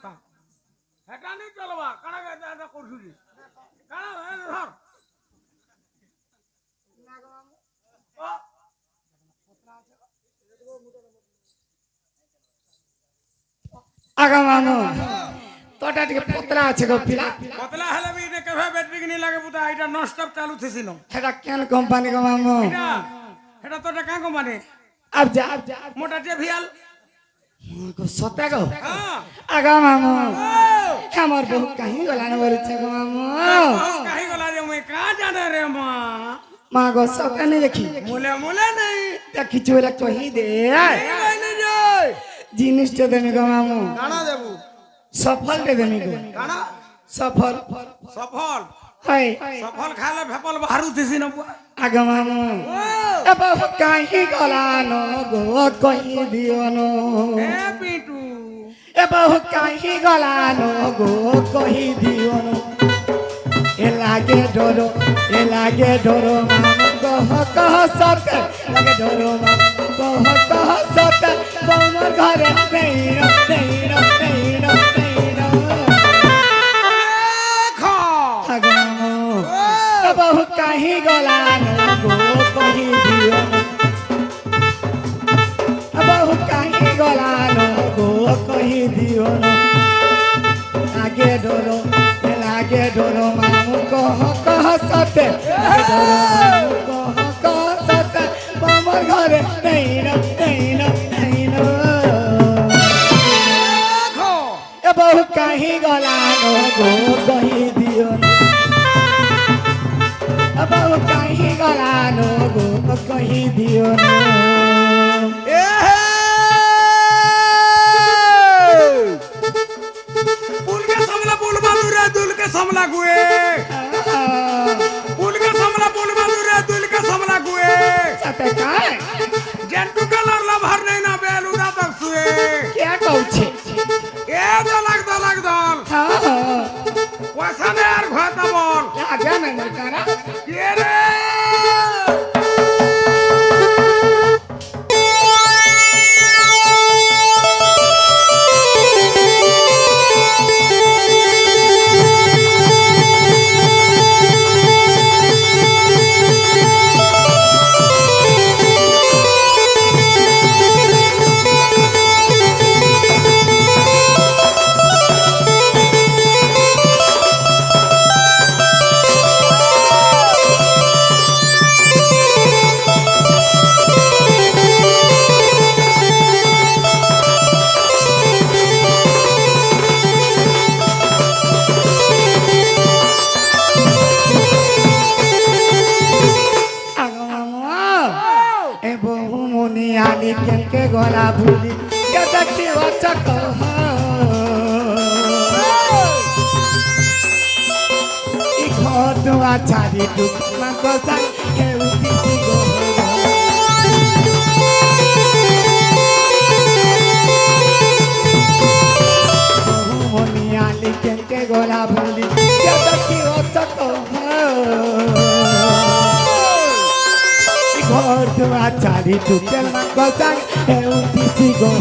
কথা হেটা নি চলবা কানা এটা করছুজি কানা ধর আগা মামু তোটা টিকে পতলা আছে গো পিলা পতলা হলে বি এটা কেভাবে ব্যাটারি কিনে লাগে পুতা এটা নন স্টপ চালু থেছিল এটা কেন কোম্পানি গো মামু এটা এটা তো টাকা কোম্পানি আব যা মোটা যে ভিয়াল গো সতে গো হ্যাঁ আগা মামু আমার বহু কাহি গলান বলছে গো মামু কাহি গলা রে মই কা জানে রে মা মা গো সতে নে দেখি মুলে মুলে নাই দেখি চুরা কহি দে কইনি যাই জিনিসটা দেমি গো মামু কানা দেবু সফল দে দেমি গো কানা সফল সফল হাই সফল খালে ভেপল বাহারু দিছি না বুয়া আগা মামু এ বহু কাহি গলান গো কহি দিও নো এ পিটু এ বহু কাহি গলান গো কহি দিও নো এ লাগে ডরো মামু কহ সত লাগে ডরো মামু কহ সত বমর ঘরে নেই নো খা আগা মামু এ বহু কাহি গলান গো কহি দিও নো এ বহু কাহি গলান গো কহি দিও নো লাগে ডরো মামু কহ সতে কহ সতে বমর ঘরে নেই নো খা এ বহু কাহি গলানো গো কহি দিও নো এ বহু কাহি গলানো গো কহি দিও নো এ পুলকে সামলা পুল বাদুরে দুলকে সামলা গুয়ে পুলকে সামলা পুল বাদুরে দুলকে সামলা গুয়ে সাথে কায় জেন্টু কালার লাভার নেই না বেলুদা তক সুয়ে কে কইছে এ দলাক দল পয়সা নে আর ঘটা বল আগে না কারা কে রে আগো মামু এ বহু মনি আলি কেনকে গলা ভুলি কে দেখি বাচ্চা কহ ই ঘটুয়া ছাড়ি টুক মাকো সাই কেউ দিছি গো বহু মনি আলি কেনকে গলা ভুলি কে দেখি বাচ্চা কহ ঘর দুয়া চারি টুকেল মাংস দিছি গো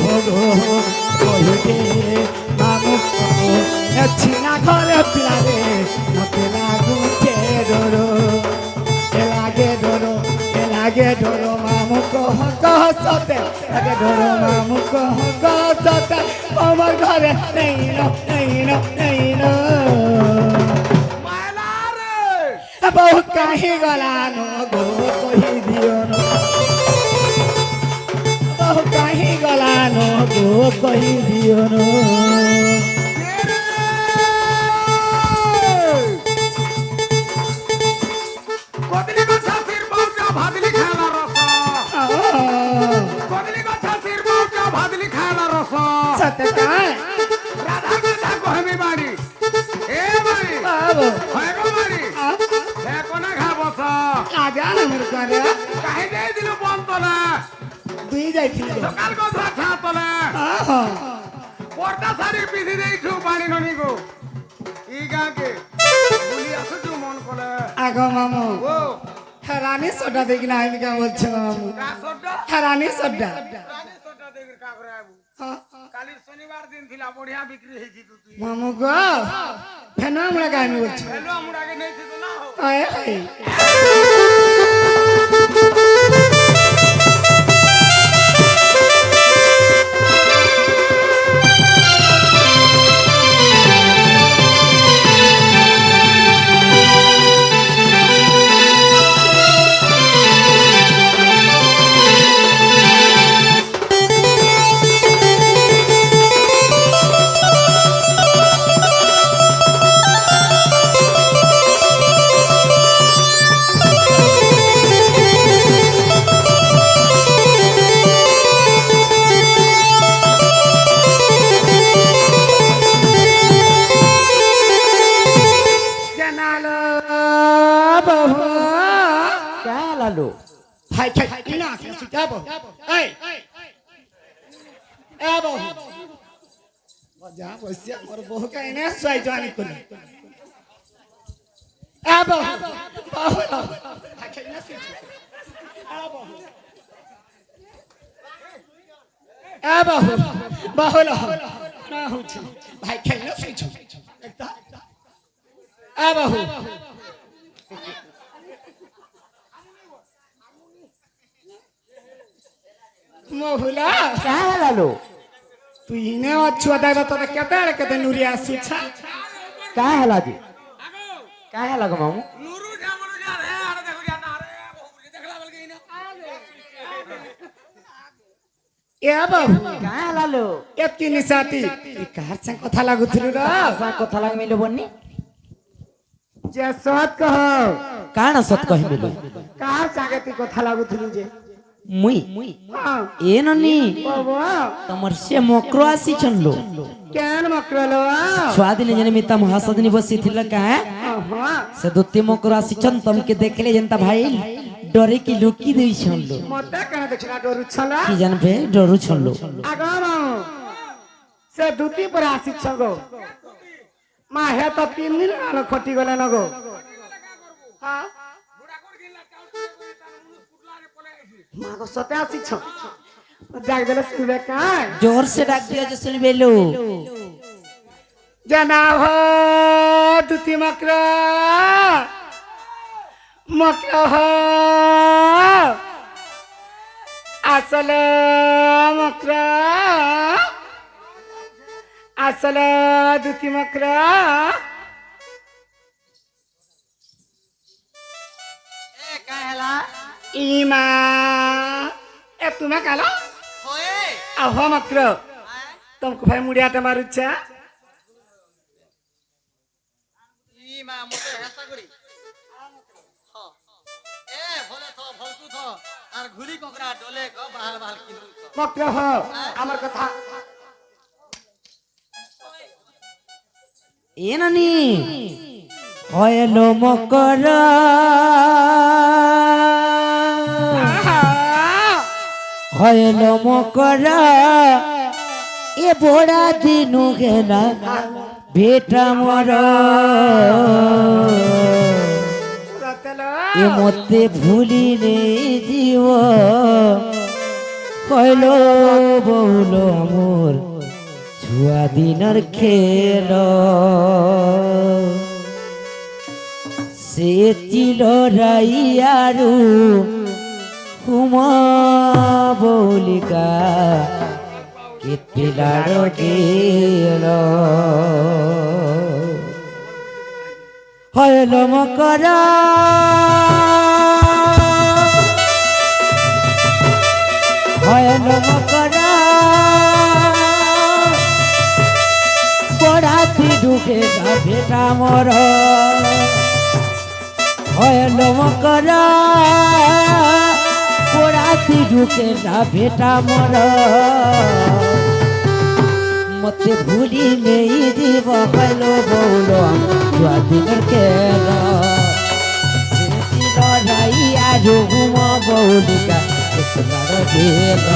কহিতে মামু ছিনা ঘরে পিলারে মতে লাগুছে ডরো এ লাগে ডরো মামু কহ সতে লাগে ডরো মামু কহ সতে আমার ঘরে নেই নো মায়লা রে বহু কাহি গলানো গো কহি দিও নো বহু কাহি গলানো গো কহি দিও নো কদলি গছা সির বাউচা ভাদলি খালা রস কদলি গছা সির বাউচা ভাদলি খালা রস সতে কায় রাধা কথা কহমি বাড়ি এ বাড়ি বাবু হয় গো বাড়ি হে কোনা ঘা বস আজা আমার করে কাহি দেই দিলু বন তলে দুই যাইছিল সকাল কথা ছা তলে পর্দা শাড়ি পিঁধি দেইছু পানি ননি গো ই গাকে বলি আসু মন কলে আগো মামু ও হেরানি সোডা দেখি না আমি কে বলছো মামু কা সড্ডা হেরানি সোডা রানী সড্ডা দেখি কা করে আবু কালি শনিবার দিন ଥିଲା ବଢିଆ ବିକ୍ରି ହେଇଛି ତୁ ତୁଇ মামু গো ফেন আমরা গাইমি বলছি হেলো আমুর আগে নেইছিস না হো আয় আয় জানালো বাবু क्या लालू ভাই খাই না কিছু যাব এই এ বাবু যা বসে আমার বহু কাই না সাই জানি কোন এ বাবু বাবু ভাই খাই না কিছু এ বাবু এ বাবু বাবু না হচ্ছে ভাই খাই না কিছু একটা এ বাবু মহুলা क्या लालू তুই নে অছুয়া দাইবা তোরা কেতে কেতে নুরি আসুছা क्या है लाजी क्या है लगो मामू নুরু জামরু যা রে আরে দেখো যা না রে বহু দেখলা বল গই না এ বাবু क्या है लालू এতকি নিসাতি ই কার সঙ্গ কথা লাগুছিলু রা ऐसा कथा लग मिलो बन्नी যে সত কহ काण सत कहि मिलो কার সঙ্গে তুই কথা লাগুছিলু যে मुई হ্যাঁ ए ननी বাবা तमर से मोकरो आसी चनलो কেন মকরলো स्वादिन जने मिता महासदनी बसी थिला का হ্যাঁ से दुत्ती मोकरो आसी चन तम के देखले जनता भाई डरे की लुकी देई छनलो মতে কেন দেখছিনা ডরু ছলা की जानबे डरू छनलो আগাম সে দুতি পর আসিছ গো মা হে তো 3 দিন আলো খটি গলে ন গো হ্যাঁ বুড়া কর গিলা কাউ তার মুনুস কুটলা রে পলে গেছি মা গো সতে আসিছ যাক দিলে শুনবে কাই जोर से डाक दिया जे सुनबे लो জানা হ দুতি মকর মকর হ আসলে মকর আসলে দুতি মকর ए काहेला ইমা এ তুমি কালো होए আহ মকর তোমাকে ভাই মুড়িয়াতে মারুচ্ছা ই মা মতে হেসা করি এ ভলে থ ভলকু থ আর ঘুরি ককরা ডলে ক বাহাল বাহাল কিনু মকর হ আমার কথা এ নানি হয়লো মকর হয়লো মকর এ বড়া দিনু গেলা বেটা মর এ মতে ভুলি নেই দিও কইলো বউলো মোর ছুয়া দিনের খেল সে চিল রাইয়ারু হুমা বৌলিকা কেতিলার গেল হইল মকরা হইল মকরা পড়াতি ঢুকে না ভেটা মর হইল মকরা পড়াতি ঢুকে না ভেটা মর মতে ভুলি নেই দিব হইল বৌল স্বাধীনের খেল সেদিন রাইয়া রঘুম বৌলিকা গেল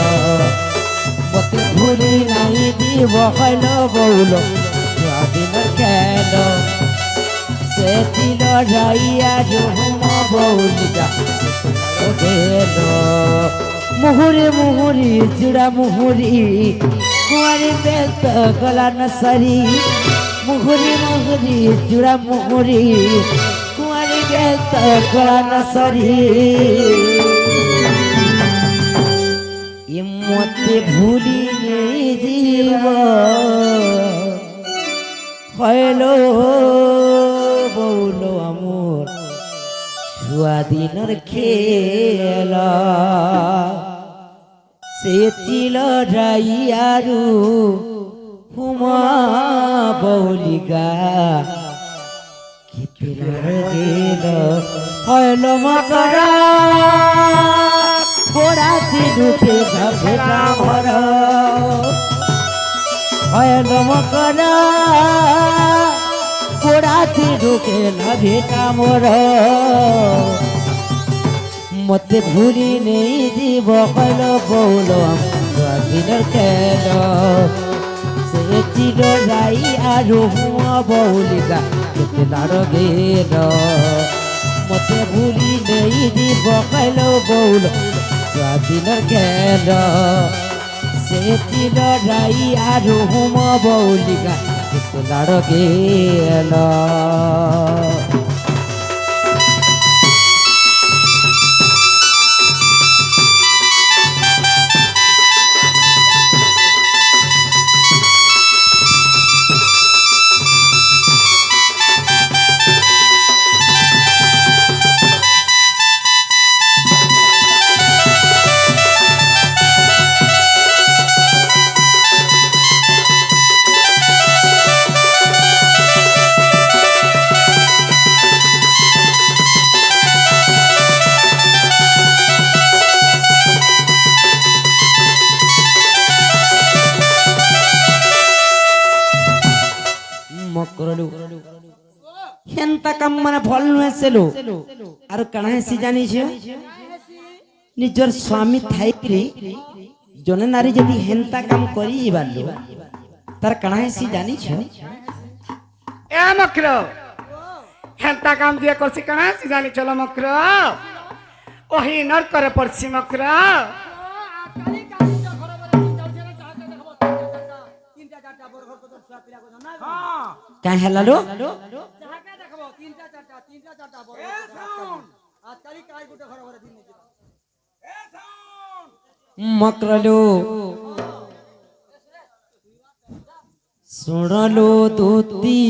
মতে ভুলি নাই দিব হইল বৌল স্বাধীনের খেল সেদিন রাইয়া রঘুম বৌলিকা গেল মুহুরি মুহুরি চূড়া মুহুরি কুয়ারি বেত গলা নসরি মুহুরি মুহুরি চূড়া মুহুরি কুয়ারি বেত গলা নসরি মতে ভুলি জীব হইলো বৌলো আমর স্বাধীনর খেলা সে চিল রাইয়ারু হুমা বৌলিগা কিপিলার গেল হইল মকরা গোড়াতে ঢুকে ভেটা ভর হইল মকরা গোড়াতে ঢুকে না ভেটা মর মতে ভুলি নেই জীব কল বৌল দিনের খেল সে চির যাই আর হুয়া বৌলিগা কেতলার গেল মতে ভুলি নেই জীব কল বৌল দিনের খেল সে চির যাই আর হুয়া বৌলিগা কেতলার গেল হেন্তা কাম মানে ভল নুহেছিল আৰু কাଣା হেসি জানিছ নিজর স্বামী থাইকরি জনে নারী যদি হেন্তা কাম করি যাবারলো তার কাଣା হেসি জানিছ এ মক্র হেন্তা কাম দিয়ে করছি কানা সি জানি চলো মক্র ওহি নর করে পড়ছি মক্র কাঁ হেলালো মকরলো শুনলো দুতি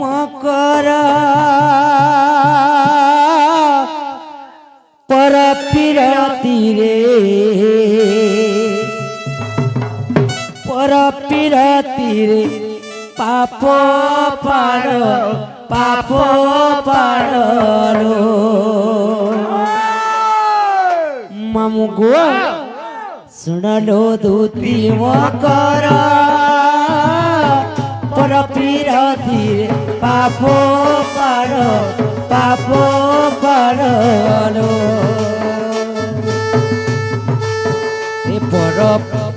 মকর পর পিরতি রে পর পিরতি রে পাপ পার পাপ পারলো মামু গো শুনলো দুতি মকর পর পিরতি রে পাপ পার পাপ পারলো এ পর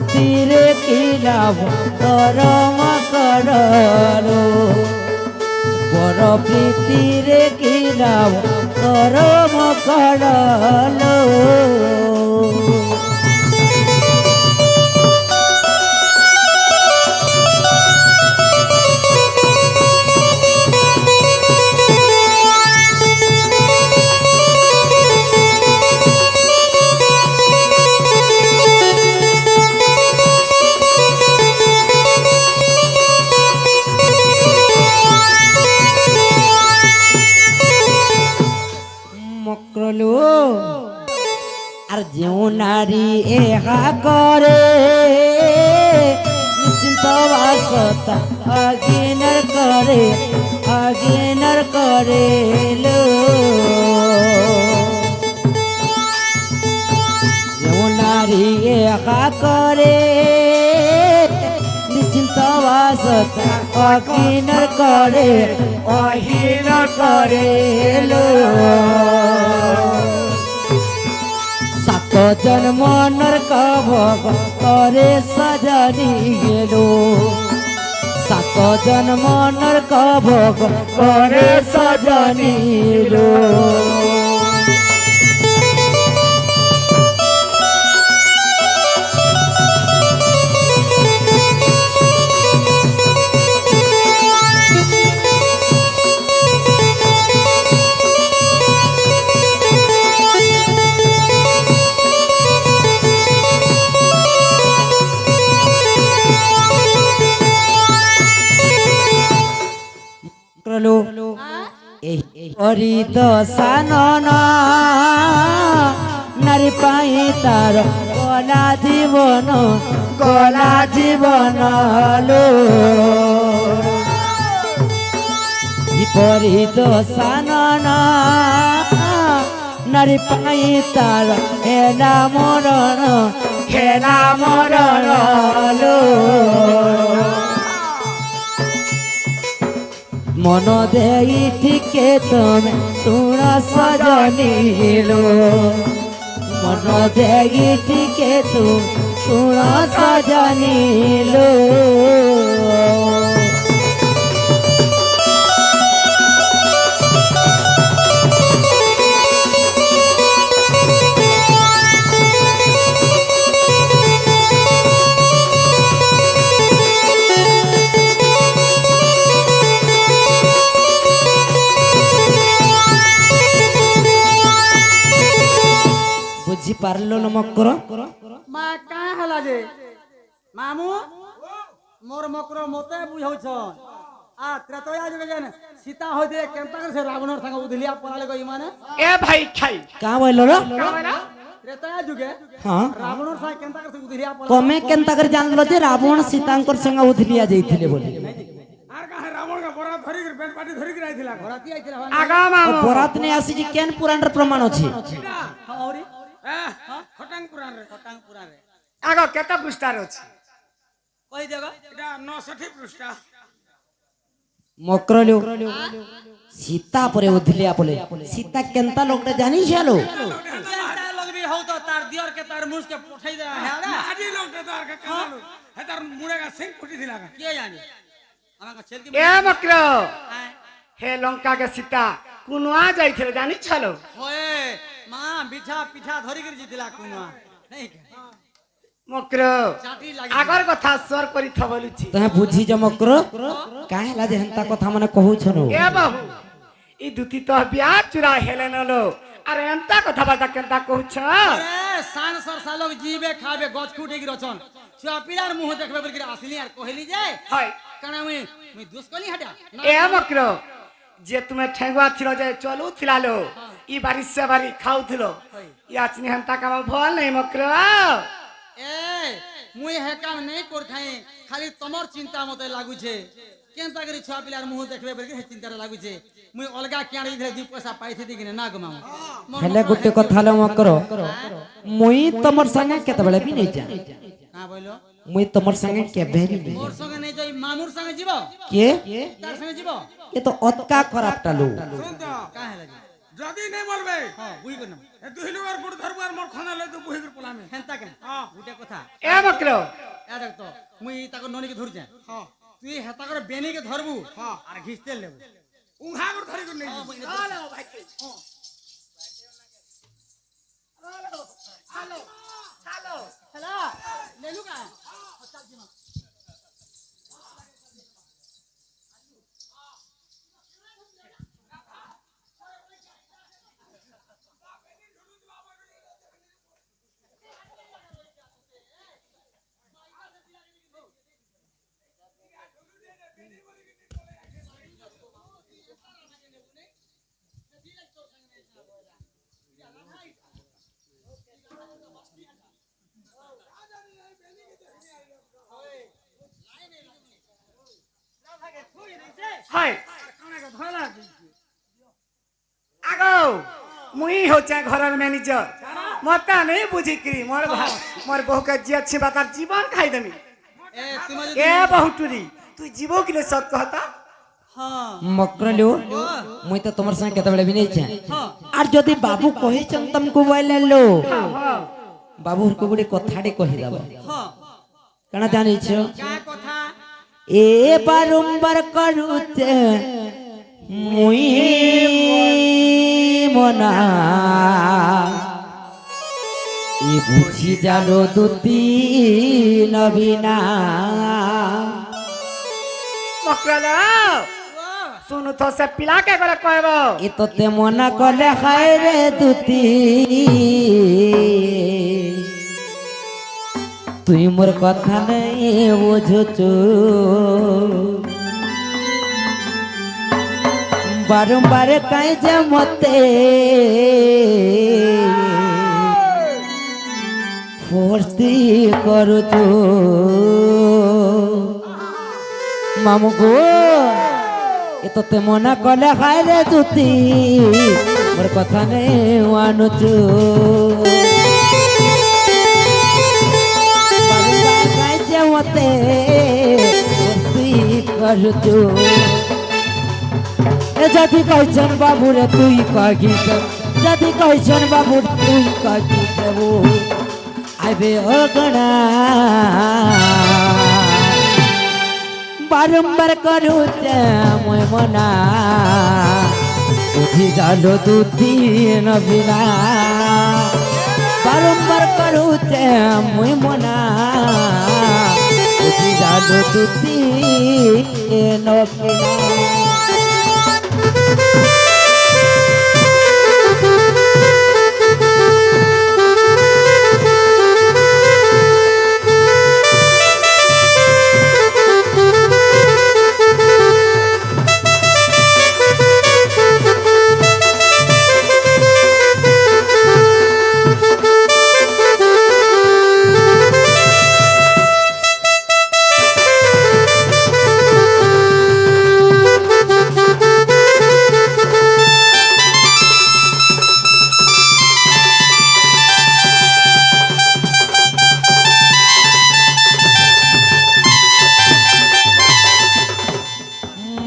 তীরে কি লাভ করম করলো পর প্রীতিরে কি লাভ করম করলো আর যেও নারী এহা করে নিশ্চিন্ত বাসতা আগিনার করে লো যেও নারী এহা করে নিশ্চিন্ত বাসতা আগিনার করে লো সাত জন্ম নরক ভোগ করে সজনি গেল সাত জন্ম নরক ভোগ করে সজনি গেল মক্রলো এই হরিত সানন নারী পাই তার কলা জীবন লো বিপরীত সানন নারী পাই তার হেলা মরণ লো মন দেই ঠিকে তুমি শুণ সজনিলো মন দেই ঠিকে তুমি শুণ সজনিলো বুঝি পারলো না মক্র মা কাঁ হেলা যে মামু মোর মক্র মতে বুঝাউছ আ ত্রেতয়া যুগে যেন সীতা হইতে কেনতা করে সে রাবণর সঙ্গে উধলিয়া পড়ালে গই মানে এ ভাই খাই কা বললো রে ত্রেতয়া যুগে হ্যাঁ রাবণর সঙ্গে কেনতা করে উধলিয়া পড়ালে কমে কেনতা করে জানলো যে রাবণ সীতাঙ্কর সঙ্গে উধলিয়া যাইଥିଲେ বলি আর কাহে রাবণ কা বড় ধরি করে বেন পাটি ধরি করে আইছিলা ঘরাতি আইছিলা আগা ও মামু বরাত নে আসিছি কেন পুরাণের প্রমাণ আছে হৌরি খটাং পুরাণ রে কটাং পুরারে আগা কেতা পৃষ্ঠার আছে কই দেগো এটা 69 পৃষ্ঠা মক্রলো সীতা পরে উধলিয়া বলে সীতা কেনতা লোকটা জানিস আলো কেনতা লগবি হউ তো তার দিয়র কে তার মুছ কে পঠাই দে হেডা আদি লোকটা তার কা কালো হে তার মুড়ে গা সিং ফুটি দিলা কে জানি আমাকে ছেলকি এ মক্র হে লঙ্কা কে সীতা কুনয়া যাইছিল জানিছ ছালো होए मां बिठा पिठा धरी कर जितला कुनवा नहीं के মক্র चाटी लागी আগর কথা স্বর করি থবলুছি তুমি বুঝি যে মক্র কাহে লাজে হেনতা কথা মানে কহুছ ন এ বাবু ই দুতি তো বিয়া চুরা হেলে নলো আরে এন্তা কথা বাতা কেনতা কহুছ अरे सान सर सालोग जीवे खाबे गछ फुटे की रचन छुआ पिलार मुंह देखबे बोल के असली यार कहली जाय হয় कना मुई दोष कली हटा এ মক্র যে তুমি ঠেঙ্গুয়া ছিল যে চলু থিলালো ই বাড়ি সে বাড়ি খাউছিল ইয়াচনি হেনতা কাম ভল নাই মক্র ए मुई हे काम नहीं कर थाई खाली तमर चिंता मते लागु छे केनता करी छुआ पिलार मुंह देखबे बोल के हे चिंता लागु छे मुई अलगा क्याड़ी धरे दी पैसा पाइथि दी कि ना गमाऊ হেলে গোটে কথা লো মক্র মুই তোমার সঙ্গে কেতবেলে বি নেই যা हां बोलो মুই তোমার সঙ্গে কেবে নি मोर संगे नहीं जाई मामुर संगे जीवो কে तार संगे जीवो এ তো অতকা খারাপটা লো শুন তো काहे लगी যদি নাই বলবে हां बुई करना এ দুই লোকের গুড় ধরবো আর মোর খানা লই তো বহি করে পলামে हेंता के हां गुटे कथा এ মক্র या देख तो मुई ताको नोनी के धर जाय हां तुई हेता करे बेनी के धरबू हां और घिसते लेबू উংহা গুড় ধরি করে নেই चलो भाई हेलो ले लू का হয় আগো মুই হচ্ছে ঘরের ম্যানেজার মতে নেই বুঝিকি মোর বহুকে জিয়াছি বা তার জীবন খাই দেমি ए तुम এ বহুটুরি তুই জীব কিলে সত কথা हां মক্রলো মুই তো তোমার সঙ্গে কেতবেলে বি নেই যা हां আর যদি বাবু কহিছন তুমকু বইলে লো বাবুর কো গুড়ে কথাটি কহি দাও हां কেন জানিছ क्या कथा এ বারম্বার করুতে মুই মনা ই বুঝি জানো দুতি নবীনা মকরালা শুনু তো সে পিলাকে করে কইব এ তোতে মনা কলে হায় রে দুতি তুই মোর কথা নেই বুঝুচু বারম্বার কাই যে মতে ফোর্সি করুଛୁ মামু গো এ তোতে মনা কলে খাই রে জুতি মোর কথা নে আনুଛୁ বারম্বার কাই যে মতে ফোর্সি করুଛୁ যদি কইছন বাবু রে তুই কহি যদি কইছন বাবু তুই কহি দেবো আইবে অগণা বারম্বার করুছে মই মনা বুঝি গেল দুদিন বিনা বারম্বার করুছে মই মনা বুঝি গেল দুদিন বিনা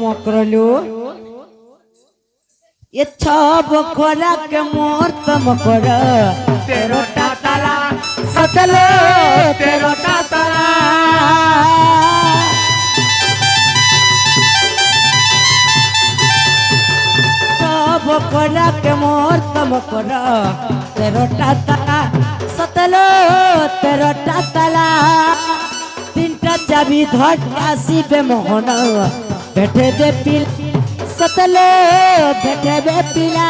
মকরলু এ ছব খোরাক মোর তম কর 13টা তালা সতলো 13টা তালা ছব খোরাক মোর তম কর 13টা তালা সতলো 13টা তালা তিনটা চাবি ধর আসিবে মোহন বেঠেবে পিল সতলে বেঠেবে পিলা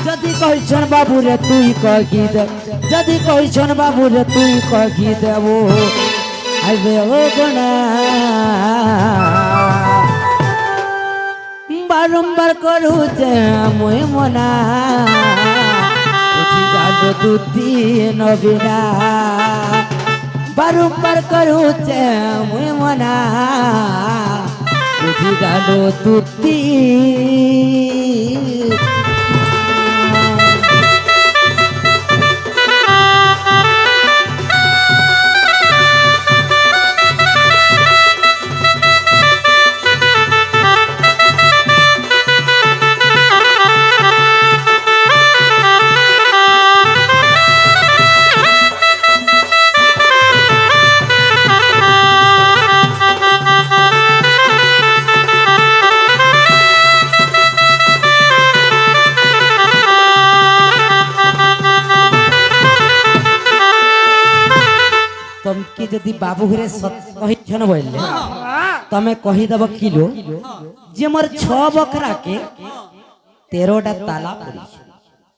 যদি কইছন বাবু রে তুই কহি দে যদি কইছন বাবু রে তুই কহি দেব আইবে ও গনা বারম্বার করুছে মই মনা বুঝি গেল দুদিন বিনা বারম্বার করুছে মই মনা বুঝি গেল তুতি ତମକି ଯଦି ବାବୁ ଘରେ କହିଛନ ବୋଇଲେ ତମେ କହିଦବ କିଲୋ ଯେ ମୋର 6 ବଖରାକେ 13ଟା ତାଲା ପଡିଛି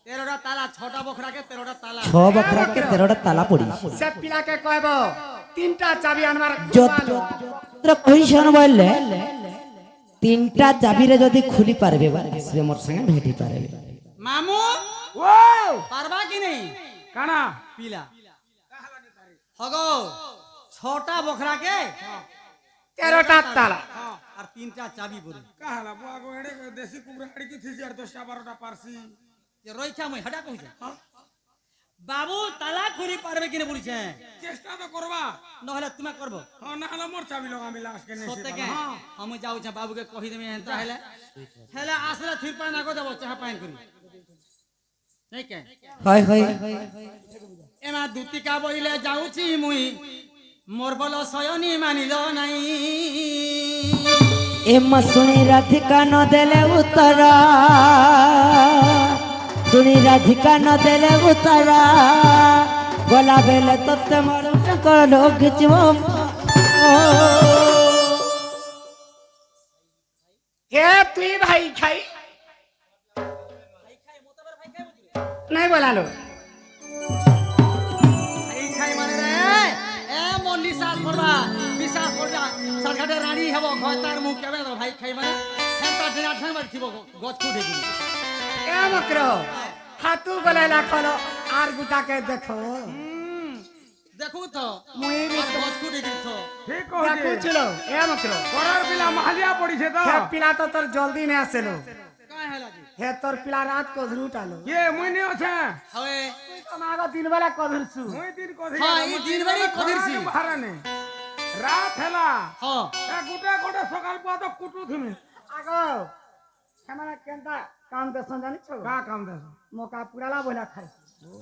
13টা তালা 6টা বখরাকে 13টা তালা 6 বখরাকে 13টা তালা পড়িছে সে পিলাকে কইব তিনটা চাবি আনবার যত কইছন বললে তিনটা চাবিরে যদি খুলি পারবে সে মোর সঙ্গে ভেটি পারবে মামু ও পারবা কি নেই কানা পিলা হগো 6টা বখরাকে 13টা তালা আর 3টা চাবি পড়ে কাহালা বুয়াগো এড়ে দেশি কুমড়া হাড়ি কি থিছি আর 10টা 12টা পারছি যে রইছা মই হাডা কইছে বাবু তালা খুলি পারবে কিনে বলিছে চেষ্টা তো করবা নহলে তুমি করব হ্যাঁ না হলে মোর চাবি লগামি লাস্ট কে সত্যি কে আমি যাউছা বাবুকে কহি দেমি এন্তা হেলে হেলে আসলে থির পায় না কো দেব চাহা পাইন করি নাই কে হয় হয় এমা দুতিকা বইলে যাউছি মুই মোর বল সয়নি মানিল নাই এমা শুনি রাধিকা ন দেলে উত্তর শুনি রাধিকা ন দেলে উত্তর গলা বেলে তত্তে মর করলো খিচব হে তুই ভাই খাই নাই বলালো এই খাই মানে রে এ মন বিশ্বাস করবা বিশ্বাস করবা সরকারে রানী হব ঘর তার মুখ কেবে ভাই খাই মানে হেতা ঠেঙা ঠেঙ বাড়ি থিব গছ কুটে দিন এ মক্র হাতু গলে লাখলো আর গুটাকে দেখো দেখো তো মুই বি আর গছ কুটে দিছ ঠিক কହୁଛି দেখুছিল এ মক্র পড়ার পিলা মাহালিয়া পড়িছে তো হে পিলা তো তোর জলদি নে আসেলো কাই হেলা কি হে তোর পিলা রাত को ধরুটালো ইয়ে মুই নি আছে হবে তুই তো মাগো দিন বেলা কধুরছু মুই দিন কধি হ্যাঁ, এই দিন বাড়ি কধিরছি। বাহারানে রাত হেলা হ্যাঁ এ গোটা গোটা সকাল পুয়া তো কুটু থিমি আগো হেমানা কেনতা কাম দেছ জানিছ কা কাম দেছ মকা পুরালা বইলা খাই ও